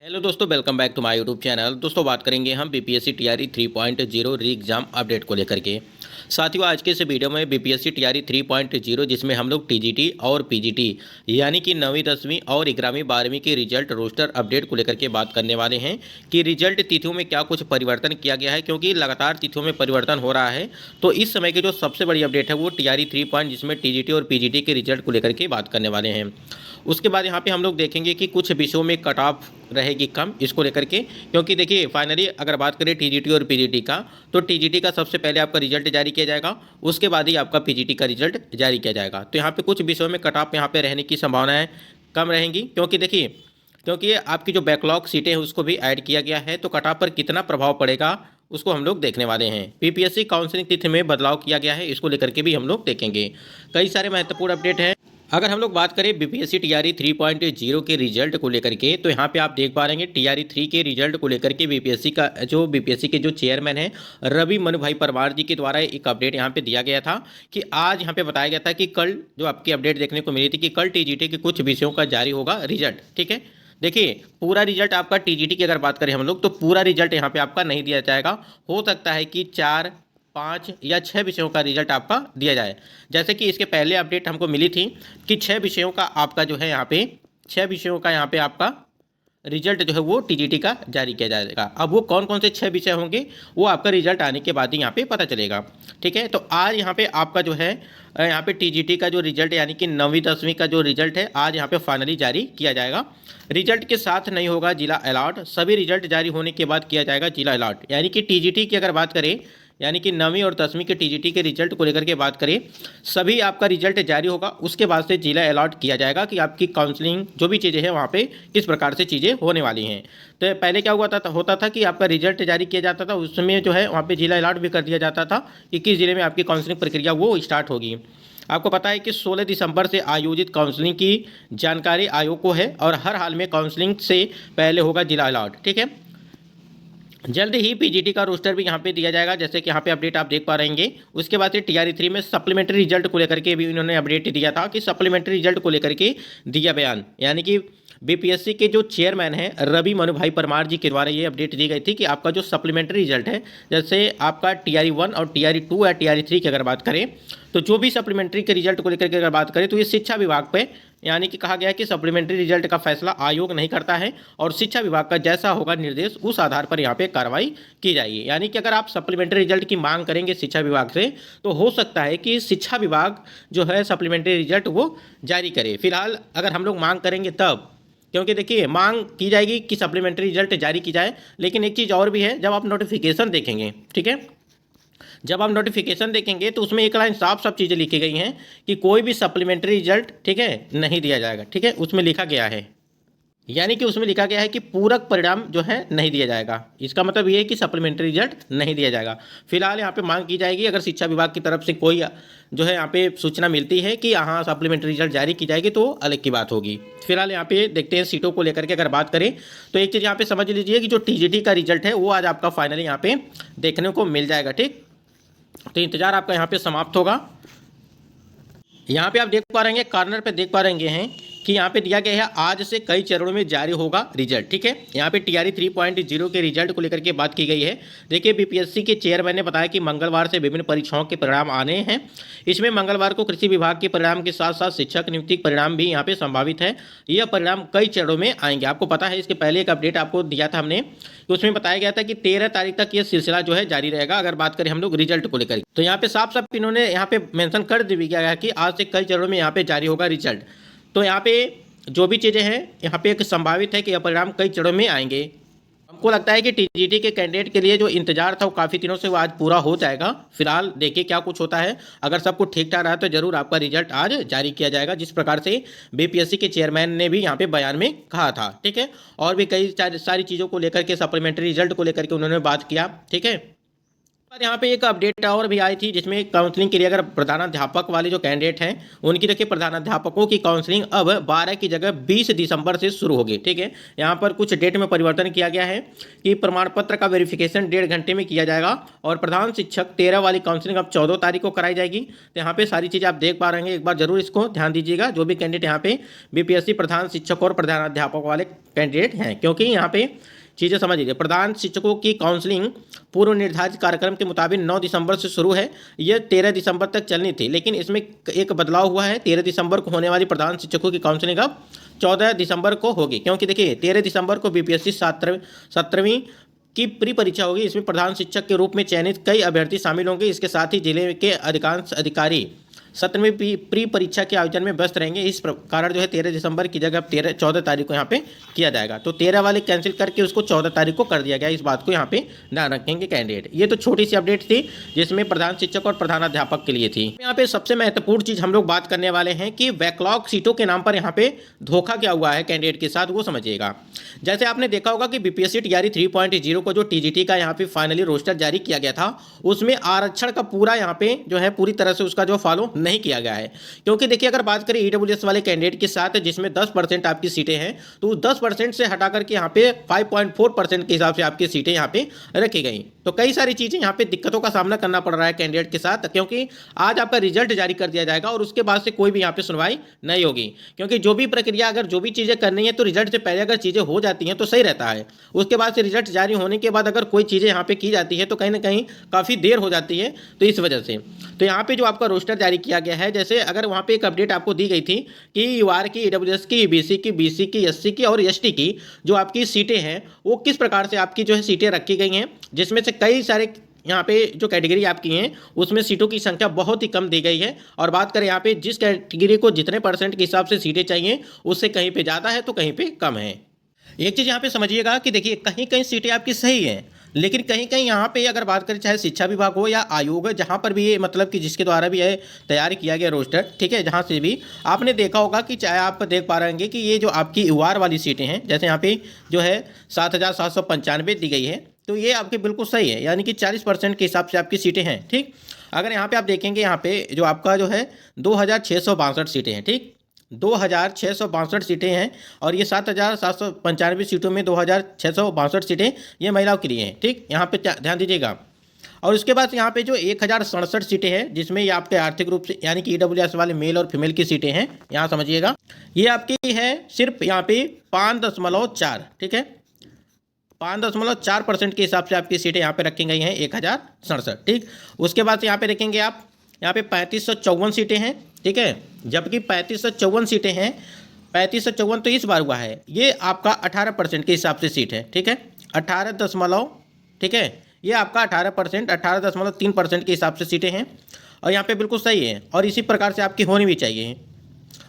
Hello दोस्तों, welcome back to my YouTube channel. दोस्तों बात करेंगे हम बीपीएससी टीआरई 3.0 री एग्ज़ाम अपडेट को लेकर के। साथियों आज के इस वीडियो में बीपीएससी टीआरई 3.0 जिसमें हम लोग टीजीटी और पीजीटी यानी कि 9वीं 10वीं और 11वीं 12वीं के रिजल्ट रोस्टर अपडेट को लेकर के बात करने वाले हैं कि रिजल्ट तिथियों में क्या कुछ परिवर्तन किया गया है, क्योंकि लगातार तिथियों में परिवर्तन हो रहा है। तो इस समय की जो सबसे बड़ी अपडेट है वो टीआरई 3 जिसमें टीजीटी और पीजीटी के रिजल्ट को लेकर के बात करने वाले हैं। उसके बाद यहाँ पे हम लोग देखेंगे कि कुछ विषयों में कट ऑफ रहेगी कम, इसको लेकर के, क्योंकि देखिए फाइनली अगर बात करें टीजीटी और पीजीटी का, तो टीजीटी का सबसे पहले आपका रिजल्ट जारी किया जाएगा, उसके बाद ही आपका पीजीटी का रिजल्ट जारी किया जाएगा। तो यहाँ पे कुछ विषयों में कट ऑफ यहाँ पे रहने की संभावनाएं कम रहेंगी, क्योंकि देखिए क्योंकि आपकी जो बैकलॉग सीटें हैं उसको भी ऐड किया गया है। तो कट ऑफ पर कितना प्रभाव पड़ेगा उसको हम लोग देखने वाले हैं। पीपीएससी काउंसलिंग तिथि में बदलाव किया गया है, इसको लेकर के भी हम लोग देखेंगे। कई सारे महत्वपूर्ण अपडेट हैं। अगर हम लोग बात करें बीपीएससी टीआरई 3.0 के रिजल्ट को लेकर के, तो यहाँ पे आप देख पा रहे हैं टीआरई 3 के रिजल्ट को लेकर के बीपीएससी के जो चेयरमैन हैं रवि मनु भाई परमार जी के द्वारा एक अपडेट यहाँ पे दिया गया था कि आज यहाँ पे बताया गया था कि कल जो आपकी अपडेट देखने को मिली थी कि कल टीजीटी के कुछ विषयों का जारी होगा रिजल्ट। ठीक है, देखिए पूरा रिजल्ट आपका टीजीटी की अगर बात करें हम लोग, तो पूरा रिजल्ट यहाँ पे आपका नहीं दिया जाएगा। हो सकता है कि 4, 5 या 6 विषयों का रिजल्ट आपका दिया जाए। जैसे कि इसके पहले अपडेट हमको मिली थी कि 6 विषयों का आपका जो है यहाँ पे 6 विषयों का यहाँ पे आपका रिजल्ट जो है वो टीजीटी का जारी किया जाएगा। अब वो कौन कौन से 6 विषय होंगे वो आपका रिजल्ट आने के बाद ही यहाँ पे पता चलेगा। ठीक है, तो आज यहाँ पे आपका जो है यहाँ पे टीजीटी का जो रिजल्ट यानी कि 9वीं 10वीं का जो रिजल्ट है आज यहाँ पे फाइनली जारी किया जाएगा। रिजल्ट के साथ नहीं होगा जिला अलॉट, सभी रिजल्ट जारी होने के बाद किया जाएगा जिला अलॉट। यानी कि टीजीटी की अगर बात करें, यानी कि 9वीं और 10वीं के टीजीटी के रिजल्ट को लेकर के बात करें, सभी आपका रिजल्ट जारी होगा, उसके बाद से जिला अलॉट किया जाएगा कि आपकी काउंसलिंग जो भी चीज़ें हैं वहाँ पे किस प्रकार से चीज़ें होने वाली हैं। तो पहले क्या होता था कि आपका रिजल्ट जारी किया जाता था, उसमें जो है वहाँ पे जिला अलॉट भी कर दिया जाता था कि किस जिले में आपकी काउंसलिंग प्रक्रिया वो स्टार्ट होगी। आपको पता है कि 16 दिसंबर से आयोजित काउंसलिंग की जानकारी आयोग को है और हर हाल में काउंसलिंग से पहले होगा जिला अलॉट। ठीक है, जल्द ही पीजीटी का रोस्टर भी यहाँ पे दिया जाएगा, जैसे कि यहाँ पे अपडेट आप देख पा रहेंगे। उसके बाद से टीआरई 3 में सप्लीमेंट्री रिजल्ट को लेकर के भी इन्होंने अपडेट दिया था कि सप्लीमेंट्री रिजल्ट को लेकर के दिया बयान। यानी कि बीपीएससी के जो चेयरमैन हैं रवि मनु भाई परमार जी के द्वारा ये अपडेट दी गई थी कि आपका जो सप्लीमेंट्री रिजल्ट है, जैसे आपका टीआरई 1 और टीआरई 2 या टीआरई 3 की अगर बात करें, तो जो भी सप्लीमेंट्री के रिजल्ट को लेकर के अगर बात करें तो ये शिक्षा विभाग पे, यानी कि कहा गया है कि सप्लीमेंट्री रिजल्ट का फैसला आयोग नहीं करता है और शिक्षा विभाग का जैसा होगा निर्देश उस आधार पर यहाँ पे कार्रवाई की जाएगी। यानी कि अगर आप सप्लीमेंट्री रिजल्ट की मांग करेंगे शिक्षा विभाग से, तो हो सकता है कि शिक्षा विभाग जो है सप्लीमेंट्री रिजल्ट वो जारी करे। फिलहाल अगर हम लोग मांग करेंगे तब, क्योंकि देखिए मांग की जाएगी कि सप्लीमेंट्री रिजल्ट जारी की जाए, लेकिन एक चीज़ और भी है, जब आप नोटिफिकेशन देखेंगे, ठीक है, जब आप नोटिफिकेशन देखेंगे तो उसमें एक लाइन साफ साफ चीज़ें लिखी गई हैं कि कोई भी सप्लीमेंट्री रिजल्ट, ठीक है, नहीं दिया जाएगा। ठीक है, उसमें लिखा गया है, यानी कि उसमें लिखा गया है कि पूरक परिणाम जो है नहीं दिया जाएगा। इसका मतलब ये है कि सप्लीमेंट्री रिजल्ट नहीं दिया जाएगा। फिलहाल यहाँ पे मांग की जाएगी, अगर शिक्षा विभाग की तरफ से कोई जो है यहाँ पे सूचना मिलती है कि हाँ सप्लीमेंट्री रिजल्ट जारी की जाएगी तो अलग की बात होगी। फिलहाल यहाँ पे देखते हैं सीटों को लेकर के अगर बात करें, तो एक चीज़ यहाँ पे समझ लीजिए कि जो टीजीटी का रिजल्ट है वो आज आपका फाइनली यहाँ पे देखने को मिल जाएगा। ठीक, तो इंतजार आपका यहाँ पे समाप्त होगा। यहाँ पे आप देख पा रहेंगे, कॉर्नर पे देख पा रहेंगे हैं कि यहाँ पे दिया गया है आज से कई चरणों में जारी होगा रिजल्ट। ठीक है, यहाँ पे टीआरई 3.0 के रिजल्ट को लेकर के बात की गई है। देखिए बीपीएससी के चेयरमैन ने बताया कि मंगलवार से विभिन्न परीक्षाओं के परिणाम आने हैं। इसमें मंगलवार को कृषि विभाग के परिणाम के साथ साथ शिक्षक नियुक्ति परिणाम भी यहाँ पे संभावित है। यह परिणाम कई चरणों में आएंगे। आपको पता है इसके पहले एक अपडेट आपको दिया था हमने, तो उसमें बताया गया था कि 13 तारीख तक यह सिलसिला जो है जारी रहेगा। अगर बात करें हम लोग रिजल्ट को लेकर, तो यहाँ पे साफ साफ इन्होंने यहाँ पे मेंशन कर दिया गया कि आज से कई चरणों में यहाँ पे जारी होगा रिजल्ट। तो यहाँ पे जो भी चीज़ें हैं यहाँ पे एक संभावित है कि यह परिणाम कई चरणों में आएंगे। हमको लगता है कि टीजीटी के कैंडिडेट के लिए जो इंतजार था वो काफ़ी दिनों से वो आज पूरा हो जाएगा। फिलहाल देखिए क्या कुछ होता है। अगर सब कुछ ठीक ठाक रहा तो जरूर आपका रिजल्ट आज जारी किया जाएगा, जिस प्रकार से बीपीएससी के चेयरमैन ने भी यहाँ पे बयान में कहा था। ठीक है, और भी कई सारी चीज़ों को लेकर के, सप्लीमेंट्री रिजल्ट को लेकर के उन्होंने बात किया। ठीक है, और यहाँ पे एक अपडेट और भी आई थी जिसमें काउंसलिंग के लिए अगर प्रधानाध्यापक वाले जो कैंडिडेट हैं उनकी देखिए प्रधानाध्यापकों की काउंसलिंग अब 12 की जगह 20 दिसंबर से शुरू होगी। ठीक है, यहाँ पर कुछ डेट में परिवर्तन किया गया है कि प्रमाण पत्र का वेरिफिकेशन 1.5 घंटे में किया जाएगा और प्रधान शिक्षक 13 वाली काउंसलिंग अब 14 तारीख को कराई जाएगी। तो यहाँ पे सारी चीज़ें आप देख पा रहे हैं, एक बार जरूर इसको ध्यान दीजिएगा जो भी कैंडिडेट यहाँ पे बीपीएससी प्रधान शिक्षक और प्रधानाध्यापक वाले कैंडिडेट हैं, क्योंकि यहाँ पे चीज़ें समझ लीजिए। प्रधान शिक्षकों की काउंसलिंग पूर्व निर्धारित कार्यक्रम के मुताबिक 9 दिसंबर से शुरू है, यह 13 दिसंबर तक चलनी थी, लेकिन इसमें एक बदलाव हुआ है। 13 दिसंबर को होने वाली प्रधान शिक्षकों की काउंसलिंग अब 14 दिसंबर को होगी, क्योंकि देखिए 13 दिसंबर को बीपीएससी 17वीं की प्री परीक्षा होगी। इसमें प्रधान शिक्षक के रूप में चयनित कई अभ्यर्थी शामिल होंगे। इसके साथ ही जिले के अधिकांश अधिकारी 17वीं प्री परीक्षा के आयोजन में व्यस्त रहेंगे। इस कारण जो है 13 दिसंबर की जगह 14 तारीख को यहाँ पे किया जाएगा। तो 13 वाले कैंसिल करके उसको 14 तारीख को कर दिया गया। इस बात को यहाँ पे ध्यान रखेंगे कैंडिडेट। ये तो छोटी सी अपडेट थी जिसमें प्रधान शिक्षक और प्रधानाध्यापक के लिए थी। यहाँ पे सबसे महत्वपूर्ण चीज़ हम लोग बात करने वाले हैं कि बैकलॉग सीटों के नाम पर यहाँ पे धोखा क्या हुआ है कैंडिडेट के साथ, वो समझिएगा। जैसे आपने देखा होगा कि बीपीएससी टीआरई 3.0 को जो टीजीटी का यहाँ पे फाइनली रोस्टर जारी किया गया था, उसमें आरक्षण का पूरा यहाँ पे जो है पूरी तरह से उसका जो फॉलो नहीं किया गया है। क्योंकि देखिए अगर बात करें ईडब्ल्यूएस वाले कैंडिडेट के साथ जिसमें 10% आपकी सीटें हैं, तो 10% से हटा करके यहाँ पे 5.4% के हिसाब से आपकी सीटें यहाँ पे रखी गई। तो कई सारी चीज़ें यहाँ पे दिक्कतों का सामना करना पड़ रहा है कैंडिडेट के साथ, क्योंकि आज आपका रिजल्ट जारी कर दिया जाएगा और उसके बाद से कोई भी यहाँ पे सुनवाई नहीं होगी। क्योंकि जो भी प्रक्रिया अगर जो भी चीज़ें करनी है तो रिजल्ट से पहले अगर चीज़ें हो जाती हैं तो सही रहता है। उसके बाद से रिजल्ट जारी होने के बाद अगर कोई चीज़ें यहाँ पे की जाती है तो कहीं ना कहीं काफ़ी देर हो जाती है। तो इस वजह से तो यहाँ पे जो आपका रोस्टर जारी किया गया है, जैसे अगर वहाँ पे एक अपडेट आपको दी गई थी कि यूआर की, ईडब्ल्यूएस की, ईबीसी की, बीसी की, एससी की और एसटी की जो आपकी सीटें हैं वो किस प्रकार से आपकी जो है सीटें रखी गई हैं, जिसमें से कई सारे यहाँ पे जो कैटेगरी आपकी हैं उसमें सीटों की संख्या बहुत ही कम दी गई है। और बात करें यहाँ पे जिस कैटेगरी को जितने % के हिसाब से सीटें चाहिए उससे कहीं पे ज़्यादा है तो कहीं पे कम है। एक चीज़ यहाँ पे समझिएगा कि देखिए कहीं कहीं सीटें आपकी सही हैं, लेकिन कहीं कहीं यहाँ पे अगर बात करें चाहे शिक्षा विभाग हो या आयोग है, जहाँ पर भी ये मतलब कि जिसके द्वारा भी है तैयार किया गया रोस्टर, ठीक है, जहाँ से भी आपने देखा होगा कि चाहे आप देख पा रहे हैं कि ये जो आपकी यूआर वाली सीटें हैं, जैसे यहाँ पे जो है 7,795 दी गई है, तो ये आपके बिल्कुल सही है, यानी कि 40% के हिसाब से आपकी सीटें हैं। ठीक, अगर यहाँ पे आप देखेंगे यहाँ पे जो आपका जो है 2,662 सीटें हैं, ठीक, 2,662 सीटें हैं और ये 7,795 सीटों में 2,662 सीटें ये महिलाओं के लिए हैं। ठीक, यहाँ पे ध्यान दीजिएगा। और उसके बाद यहाँ पे जो 1,067 सीटें हैं जिसमें ये आपके आर्थिक रूप से यानी कि ईडब्ल्यूएस वाले मेल और फीमेल की सीटें हैं, यहाँ समझिएगा, ये आपकी है सिर्फ यहाँ पे 5.4, ठीक है, 5.4% के हिसाब से आपकी सीटें यहाँ पे रखी गई हैं 1,067। ठीक, उसके बाद यहाँ पे देखेंगे आप यहाँ पे 3554 सीटें हैं, ठीक है, जबकि 3554 सीटें हैं, 3554 तो इस बार हुआ है, ये आपका 18% के हिसाब से सीट है। ठीक है, 18 ठीक है, ये आपका 18%, 18.3% के हिसाब से सीटें हैं और यहाँ पे बिल्कुल सही है और इसी प्रकार से आपकी होनी भी चाहिए।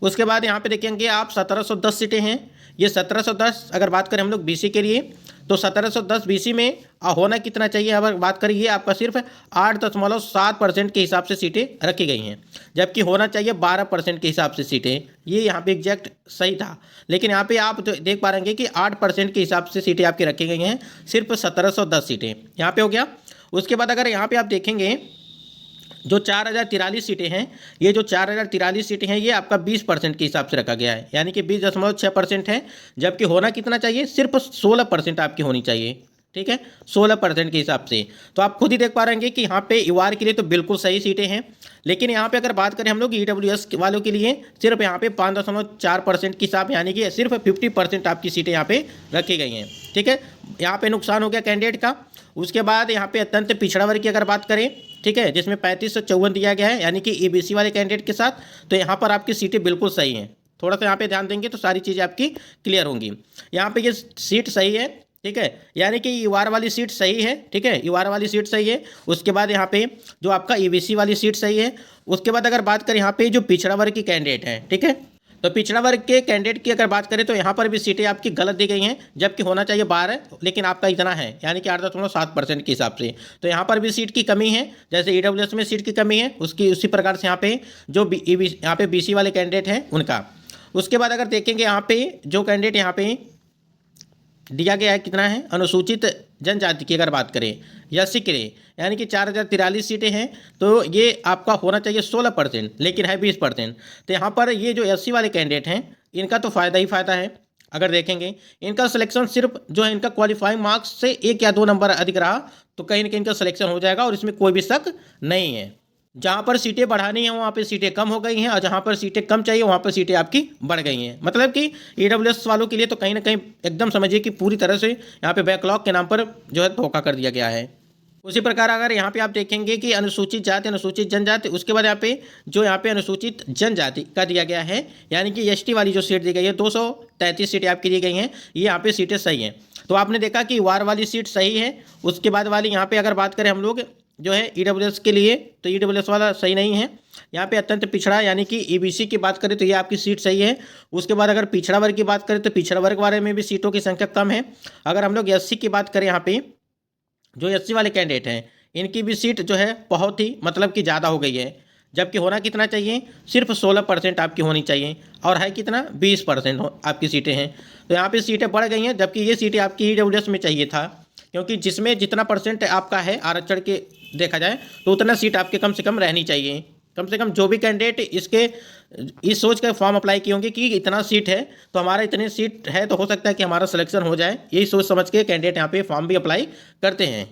उसके बाद यहाँ पे देखेंगे आप 1710 सीटें हैं, ये 1710 अगर बात करें हम लोग बीसी के लिए तो 1710 बीसी में होना कितना चाहिए, अगर बात करें ये आपका सिर्फ 8.7% के हिसाब से सीटें रखी गई हैं, जबकि होना चाहिए 12% के हिसाब से सीटें। ये यहाँ पे एग्जैक्ट सही था, लेकिन यहाँ पे आप देख पा रहे हैं कि 8% के हिसाब से सीटें आपकी रखी गई हैं, सिर्फ 1710 सीटें यहाँ पे हो गया। उसके बाद अगर यहाँ पे आप देखेंगे जो 4,043 सीटें हैं, ये जो 4,043 सीटें हैं ये आपका 20% के हिसाब से रखा गया है, यानी कि 20.6% है, जबकि होना कितना चाहिए, सिर्फ 16% आपकी होनी चाहिए। ठीक है, 16% के हिसाब से। तो आप खुद ही देख पा रहे हैं कि यहाँ पे यूआर के लिए तो बिल्कुल सही सीटें हैं, लेकिन यहाँ पे अगर बात करें हम लोग ईडब्ल्यूएस वालों के लिए सिर्फ यहाँ पे 5.4% के हिसाब, यानी कि सिर्फ 50% आपकी सीटें यहाँ पे रखी गई हैं। ठीक है, यहाँ पे नुकसान हो गया कैंडिडेट का। उसके बाद यहाँ पे अत्यंत पिछड़ा वर्ग की अगर बात करें, ठीक है, जिसमें 3554 दिया गया है, यानी कि ईबीसी वाले कैंडिडेट के साथ, तो यहाँ पर आपकी सीटें बिल्कुल सही हैं। थोड़ा सा यहाँ पे ध्यान देंगे तो सारी चीज़ें आपकी क्लियर होंगी। यहाँ पे ये सीट सही है, ठीक है, यानी कि यूआर वाली सीट सही है, ठीक है, यूआर वाली सीट सही है। उसके बाद यहाँ पे जो आपका ईबीसी वाली सीट सही है। उसके बाद अगर बात करें यहाँ पे जो पिछड़ा वर्ग की कैंडिडेट हैं, ठीक है, तो पिछड़ा वर्ग के कैंडिडेट की अगर बात करें तो यहाँ पर भी सीटें आपकी गलत दी गई हैं, जबकि होना चाहिए 12, लेकिन आपका इतना है, यानी कि 8.7% के हिसाब से। तो यहाँ पर भी सीट की कमी है, जैसे ईडब्ल्यूएस में सीट की कमी है उसकी उसी प्रकार से यहाँ पे जो यहाँ पे बीसी वाले कैंडिडेट हैं उनका। उसके बाद अगर देखेंगे यहाँ पे जो कैंडिडेट यहाँ पे दिया गया है कितना है, अनुसूचित जनजाति की अगर बात करें या SC के लिए, यानी कि 4043 सीटें हैं, तो ये आपका होना चाहिए 16%, लेकिन है 20%। तो यहाँ पर ये जो SC वाले कैंडिडेट हैं इनका तो फ़ायदा ही फ़ायदा है। अगर देखेंगे इनका सिलेक्शन सिर्फ जो है इनका क्वालिफाइंग मार्क्स से 1 या 2 नंबर अधिक रहा तो कहीं ना कहीं इनका सिलेक्शन हो जाएगा, और इसमें कोई भी शक नहीं है। जहाँ पर सीटें बढ़ानी है वहाँ पे सीटें कम हो गई हैं, और जहाँ पर सीटें कम चाहिए वहाँ पर सीटें आपकी बढ़ गई हैं। मतलब कि EWS वालों के लिए तो कहीं ना कहीं एकदम समझिए कि पूरी तरह से यहाँ पे बैकलॉग के नाम पर जो है धोखा कर दिया गया है। उसी प्रकार अगर यहाँ पे आप देखेंगे कि अनुसूचित जाति, अनुसूचित जनजाति, उसके बाद यहाँ पे जो यहाँ पे अनुसूचित जनजाति का दिया गया है, यानी कि ST वाली जो सीट दी गई है 233 सीटें आपकी दी गई हैं, ये यहाँ पे सीटें सही हैं। तो आपने देखा कि वार वाली सीट सही है, उसके बाद वाली यहाँ पे अगर बात करें हम लोग जो है EWS के लिए, तो EWS वाला सही नहीं है। यहाँ पे अत्यंत पिछड़ा यानी कि EBC की बात करें तो ये आपकी सीट सही है। उसके बाद अगर पिछड़ा वर्ग की बात करें तो पिछड़ा वर्ग वाले में भी सीटों की संख्या कम है। अगर हम लोग SC की बात करें, यहाँ पे जो SC वाले कैंडिडेट हैं इनकी भी सीट जो है बहुत ही मतलब कि ज़्यादा हो गई है, जबकि होना कितना चाहिए, सिर्फ 16% आपकी होनी चाहिए, और है कितना 20% आपकी सीटें हैं। तो यहाँ पे सीटें बढ़ गई हैं, जबकि ये सीटें आपकी EWS में चाहिए था, क्योंकि जिसमें जितना परसेंट आपका है आरक्षण के देखा जाए तो उतना सीट आपके कम से कम रहनी चाहिए। कम से कम जो भी कैंडिडेट इस सोच के फॉर्म अप्लाई किए होंगे कि इतना सीट है तो हमारा इतनी सीट है तो हो सकता है कि हमारा सिलेक्शन हो जाए, यही सोच समझ के कैंडिडेट यहाँ पे फॉर्म भी अप्लाई करते हैं।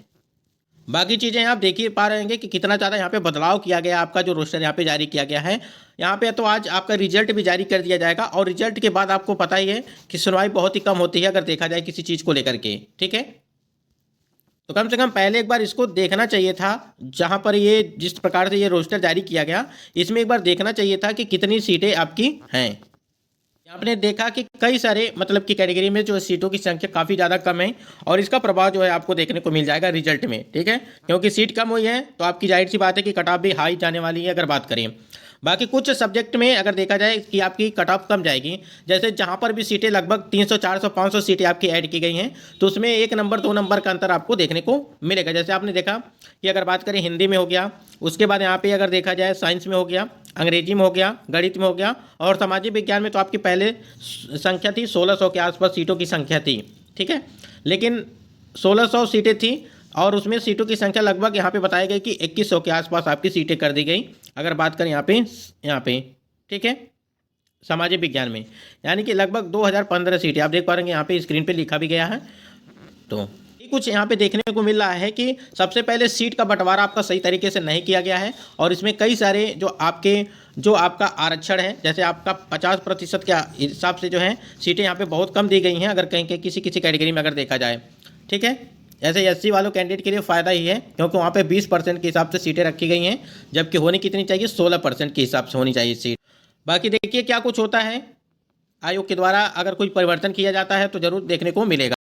बाकी चीज़ें आप देख ही पा रहे हैं कि कितना ज़्यादा यहाँ पे बदलाव किया गया, आपका जो रोस्टर यहाँ पे जारी किया गया है। यहाँ पे तो आज आपका रिजल्ट भी जारी कर दिया जाएगा, और रिजल्ट के बाद आपको पता ही है कि सुनवाई बहुत ही कम होती है अगर देखा जाए किसी चीज़ को लेकर के, ठीक है। तो कम से कम पहले एक बार इसको देखना चाहिए था, जहाँ पर ये जिस प्रकार से ये रोस्टर जारी किया गया इसमें एक बार देखना चाहिए था कि कितनी सीटें आपकी हैं। आपने देखा कि कई सारे मतलब की कैटेगरी में जो सीटों की संख्या काफ़ी ज़्यादा कम है, और इसका प्रभाव जो है आपको देखने को मिल जाएगा रिजल्ट में, ठीक है। क्योंकि सीट कम हुई है तो आपकी जाहिर सी बात है कि कट ऑफ भी हाई जाने वाली है अगर बात करें। बाकी कुछ सब्जेक्ट में अगर देखा जाए कि आपकी कट ऑफ कम जाएगी, जैसे जहाँ पर भी सीटें लगभग 300, 400, 500 सीटें आपकी ऐड की गई हैं, तो उसमें 1 नंबर 2 नंबर का अंतर आपको देखने को मिलेगा। जैसे आपने देखा कि अगर बात करें हिंदी में हो गया, उसके बाद यहाँ पे अगर देखा जाए साइंस में हो गया, अंग्रेजी में हो गया, गणित में हो गया, और सामाजिक विज्ञान में तो आपकी पहले संख्या थी 1600 के आसपास सीटों की संख्या थी, ठीक है। लेकिन 1600 सीटें थी और उसमें सीटों की संख्या लगभग यहाँ पे बताई गई कि 2100 के आसपास आपकी सीटें कर दी गई अगर बात करें यहाँ पे, ठीक है, सामाजिक विज्ञान में, यानी कि लगभग 2015 सीटें आप देख पा रहे हैं यहाँ पे स्क्रीन पे लिखा भी गया है। तो कुछ यहाँ पे देखने को मिल रहा है कि सबसे पहले सीट का बंटवारा आपका सही तरीके से नहीं किया गया है, और इसमें कई सारे जो आपका आरक्षण है, जैसे आपका 50% के हिसाब से जो है सीटें यहाँ पे बहुत कम दी गई हैं अगर कहीं किसी कैटेगरी में अगर देखा जाए, ठीक है। ऐसे SC वालों कैंडिडेट के लिए फ़ायदा ही है, क्योंकि वहाँ पे 20% के हिसाब से सीटें रखी गई हैं, जबकि होनी कितनी चाहिए 16% के हिसाब से होनी चाहिए सीट। बाकी देखिए क्या कुछ होता है, आयोग के द्वारा अगर कोई परिवर्तन किया जाता है तो ज़रूर देखने को मिलेगा।